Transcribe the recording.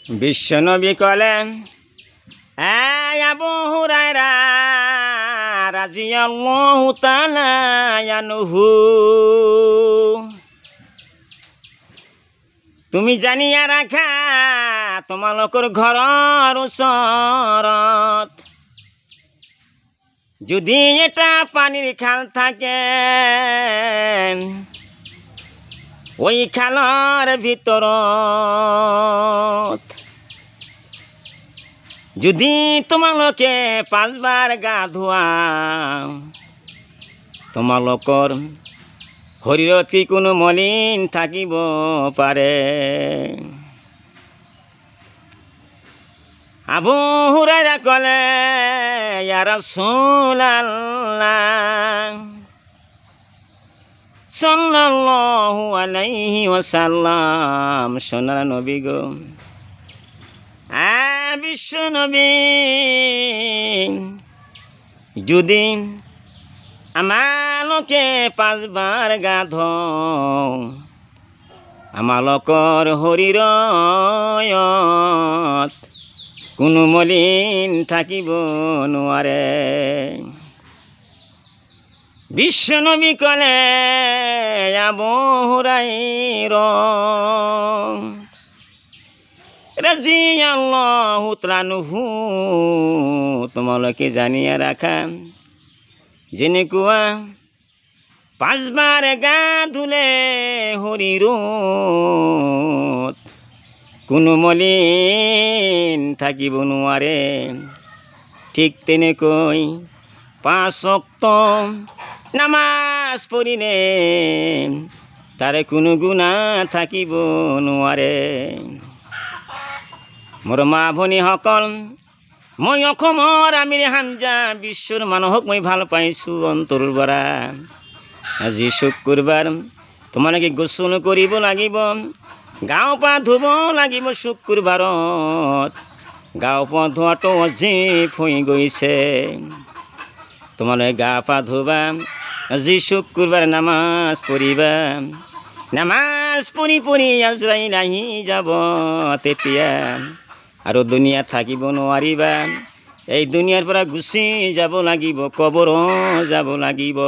বিশ্বনবী কলেন, আবু হুরায়রা রাদিয়াল্লাহু তাআলা আনহু, তুমি জানিয়া রাখা তোমালোকৰ ঘৰৰ ওচৰত যদি এটা পানীৰ খাল থাকে, ওই খালৰ ভিতৰত যদি তোমালোকে 5 বাৰ গা ধোৱা, তোমালোকৰ শৰীৰত কি কোনো মলিন থাকিব পাৰে? আবু হুৰায়ৰা ক'লে, ইয়া ৰাসূলাল্লাহ সাল্লাল্লাহু আলাইহি ওয়াসাল্লাম, সোনার নবী গো, বিশ্ব নবী, যদি আমালোকে 5 বাৰ গা ধোওঁ, আমালোকৰ শৰীৰত কোনো মলিন থাকিব নোৱাৰে। বিশ্বনবী ক'লে, আবু হুৰায়ৰা রাদিয়াল্লাহু তাআলা আনহু, তোমালোকে জানিয়া রাখা, যেনেকুৱা 5 বাৰ গা ধুলে শৰীৰত কোনো মলিন থাকিব নোৱাৰে, ঠিক তেনেকৈ 5 ওয়াক্ত নামাজ পঢ়িলে তাৰে কোনো গুনাহ থাকিব নোৱাৰে। মোৰ মা ভনীসকল, মই অসমৰ আমিৰ হামজা বিশ্বৰ মানুহক মই ভাল পাইছোঁ অন্তৰৰ পৰা। আজি শুক্ৰবাৰ, তোমালোকে গোসল কৰিব লাগিব, গাও পা ধুব লাগিব। শুক্ৰবাৰত গাও পা ধোৱাটো অজীৱ হৈ গৈছে। তোমালোকে গা পা ধুবা, আজি শুক্ৰবাৰ নামাজ পঢ়িবা, নামাজ পঢ়ি আজৰাইল আহি যাব, তেতিয়া আৰু দুনিয়াত থাকিব নোৱাৰিবা। এই দুনিয়াৰ পৰা গুচি যাব লাগিব, কবৰত যাব লাগিব।